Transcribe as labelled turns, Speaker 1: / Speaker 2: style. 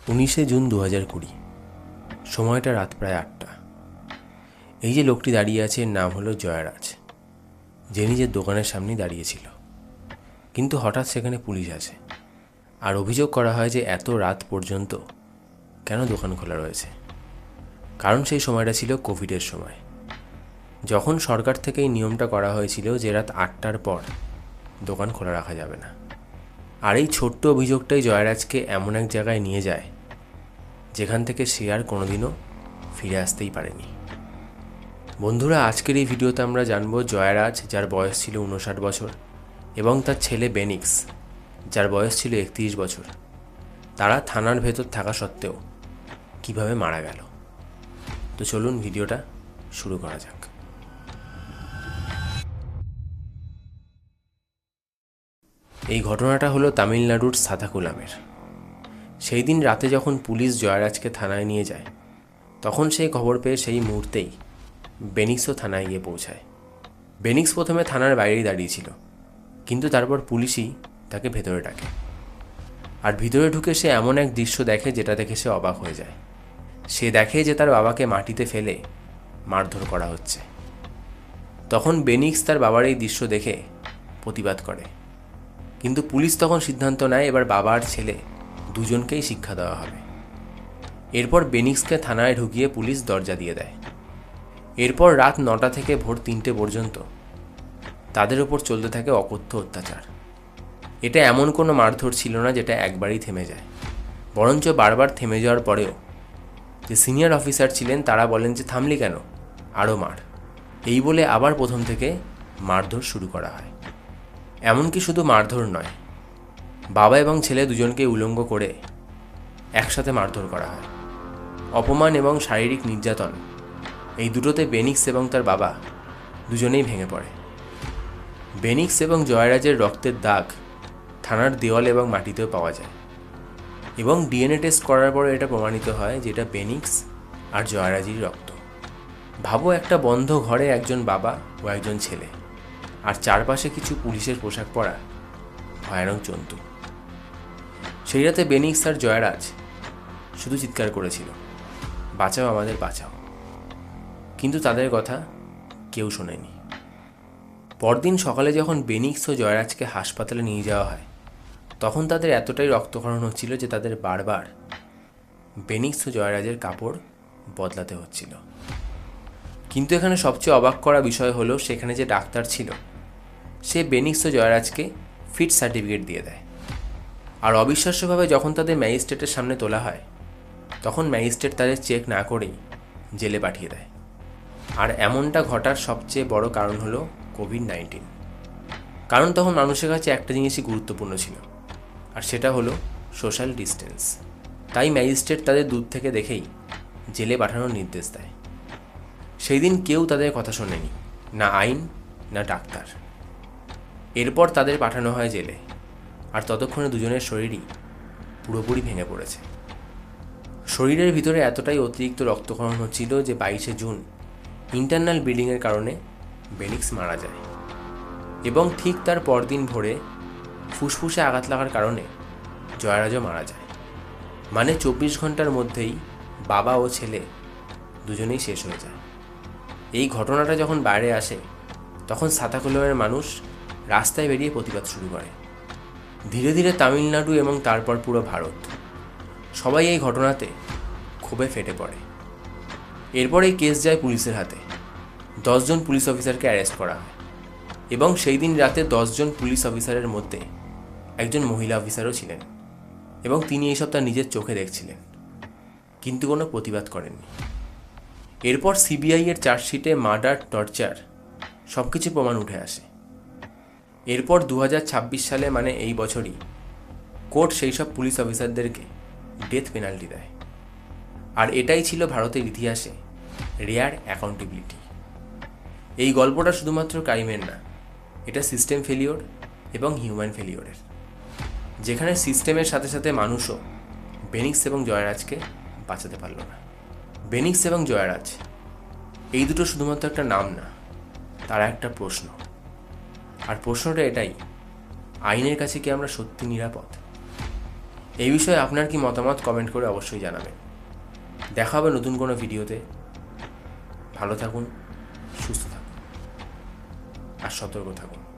Speaker 1: 19 June 2020। সময়টা রাত প্রায় 8টা। এই যে লোকটি দাঁড়িয়ে আছে এর নাম হলো জয়রাজ, যে নিজের দোকানের সামনেই দাঁড়িয়েছিল। কিন্তু হঠাৎ সেখানে পুলিশ আসে আর অভিযোগ করা হয় যে এত রাত পর্যন্ত কেন দোকান খোলা রয়েছে। কারণ সেই সময়টা ছিল কোভিডের সময়, যখন সরকার থেকে এই নিয়মটা করা হয়েছিল যে রাত 8টার পর দোকান খোলা রাখা যাবে না। আর এই ছোট্ট অভিযোগটাই জয়রাজকে এমন এক জায়গায় নিয়ে যায় যেখান থেকে সে আর কোনোদিনও ফিরে আসতেই পারেনি। বন্ধুরা, আজকের এই ভিডিওতে আমরা জানবো জয়রাজ, যার বয়স ছিল 59 বছর, এবং তার ছেলে বেনিক্স, যার বয়স ছিল 31 বছর, তারা থানার ভেতর থাকা সত্ত্বেও কিভাবে মারা গেল। তো চলুন ভিডিওটা শুরু করা যাক। এই ঘটনাটা হলো তামিলনাড়ুর সাথাকুলামের। সেই দিন রাতে যখন পুলিশ জয়রাজকে থানায় নিয়ে যায়, তখন সেই খবর পেয়ে সেই মুহূর্তেই বেনিক্সও থানায় গিয়ে পৌঁছায়। বেনিক্স প্রথমে থানার বাইরেই দাঁড়িয়েছিল, কিন্তু তারপর পুলিশই তাকে ভেতরে ডাকে। আর ভিতরে ঢুকে সে এমন এক দৃশ্য দেখে যেটা দেখে সে অবাক হয়ে যায়। সে দেখে যে তার বাবাকে মাটিতে ফেলে মারধর করা হচ্ছে। তখন বেনিক্স তার বাবার এই দৃশ্য দেখে প্রতিবাদ করে, কিন্তু পুলিশ তখন সিদ্ধান্ত নেয় এবার বাবা আর ছেলে দুজনকেই শিক্ষা দেওয়া হবে। এরপর বেনিক্সকে থানায় ঢুকিয়ে পুলিশ দরজা দিয়ে দেয়। এরপর রাত 9টা থেকে ভোর 3টে পর্যন্ত তাদের ওপর চলতে থাকে অকথ্য অত্যাচার। এটা এমন কোনো মারধর ছিল না যেটা একবারই থেমে যায়, বরঞ্চ বারবার থেমে যাওয়ার পরেও যে সিনিয়র অফিসার ছিলেন তারা বলেন যে থামলি কেন, আরও মার। এই বলে আবার প্রথম থেকে মারধর শুরু করা হয়। এমনকি শুধু মারধর নয়, বাবা এবং ছেলে দুজনকে উলঙ্গ করে একসাথে মারধর করা হয়। অপমান এবং শারীরিক নির্যাতন, এই দুটোতে বেনিক্স এবং তার বাবা দুজনেই ভেঙে পড়ে। বেনিক্স এবং জয়রাজের রক্তের দাগ থানার দেওয়াল এবং মাটিতেও পাওয়া যায়, এবং ডিএনএ টেস্ট করার পরে এটা প্রমাণিত হয় যে এটা বেনিক্স আর জয়রাজেরই রক্ত। ভাবো, একটা বন্ধ ঘরে একজন বাবা ও একজন ছেলে, আর চারপাশে কিছু পুলিশের পোশাক পরা ভয়ানক জন্তু। সেই রাতে বেনিক্স আর জয়রাজ শুধু চিৎকার করেছিল, বাঁচাও আমাদের, বাঁচাও। কিন্তু তাদের কথা কেউ শোনেনি। পরদিন সকালে যখন বেনিক্স ও জয়রাজকে হাসপাতালে নিয়ে যাওয়া হয়, তখন তাদের এতটাই রক্তক্ষরণ হচ্ছিল যে তাদের বারবার বেনিক্স ও জয়রাজের কাপড় বদলাতে হচ্ছিল। কিন্তু এখানে সবচেয়ে অবাক করা বিষয় হলো, সেখানে যে ডাক্তার ছিল সে বেনিক্স ও জয়রাজকে ফিট সার্টিফিকেট দিয়ে দেয়। আর অবিশ্বাস্যভাবে যখন তাদের ম্যাজিস্ট্রেটের সামনে তোলা হয়, তখন ম্যাজিস্ট্রেট তাদের চেক না করেই জেলে পাঠিয়ে দেয়। আর এমনটা ঘটার সবচেয়ে বড় কারণ হলো কোভিড-19। কারণ তখন মানুষের কাছে একটা জিনিসই গুরুত্বপূর্ণ ছিল, আর সেটা হলো সোশ্যাল ডিস্টেন্স। তাই ম্যাজিস্ট্রেট তাদের দূর থেকে দেখেই জেলে পাঠানোর নির্দেশ দেয়। সেই দিন কেউ তাদের কথা শোনেনি, না আইন না ডাক্তার। এরপর তাদের পাঠানো হয় জেলে, আর ততক্ষণে দুজনের শরীরই পুরোপুরি ভেঙে পড়েছে। শরীরের ভিতরে এতটাই অতিরিক্ত রক্তক্ষরণ হচ্ছিল যে 22শে জুন ইন্টারনাল ব্লিডিংয়ের কারণে বেনিক্স মারা যায়, এবং ঠিক তার পরদিন ভোরে ফুসফুসে আঘাত লাগার কারণে জয়রাজও মারা যায়। মানে 24 ঘন্টার মধ্যেই বাবা ও ছেলে দুজনেই শেষ হয়ে যায়। এই ঘটনাটা যখন বাইরে আসে, তখন সাথাকুলামের মানুষ রাস্তায় বেরিয়ে প্রতিবাদ শুরু করে। ধীরে ধীরে তামিলনাড়ু এবং তারপর পুরো ভারত সবাই এই ঘটনাতে ক্ষোভে ফেটে পড়ে। এরপর এই কেস যায় পুলিশের হাতে। 10 জন পুলিশ অফিসারকে অ্যারেস্ট করা হয়, এবং সেই দিন রাতে 10 জন পুলিশ অফিসারের মধ্যে একজন মহিলা অফিসারও ছিলেন, এবং তিনি এইসব তার নিজের চোখে দেখছিলেন, কিন্তু কোনো প্রতিবাদ করেননি। এরপর সিবিআই এর চার্জশিটে মার্ডার, টর্চার সব কিছু প্রমাণ উঠে আসে। এরপর 2026 সালে, মানে এই বছরই, কোর্ট সেই সব পুলিশ অফিসারদেরকে ডেথ পেনাল্টি দেয়। আর এটাই ছিল ভারতের ইতিহাসে রেয়ার অ্যাকাউন্টেবিলিটি। এই গল্পটা শুধুমাত্র ক্রাইমের না, এটা সিস্টেম ফেলিওর এবং হিউম্যান ফেলিওরের, যেখানে সিস্টেমের সাথে সাথে মানুষও বেনিক্স এবং জয়রাজকে বাঁচাতে পারল না। বেনিক্স এবং জয়রাজ এই দুটো শুধুমাত্র একটা নাম না, তারা একটা প্রশ্ন। আর প্রশ্নটা এটাই, আইনের কাছে কি আমরা সত্যি নিরাপদ? এই বিষয়ে আপনার কি মতামত কমেন্ট করে অবশ্যই জানাবেন। দেখা হবে নতুন কোনো ভিডিওতে। ভালো থাকুন, সুস্থ থাকুন আর সতর্ক থাকুন।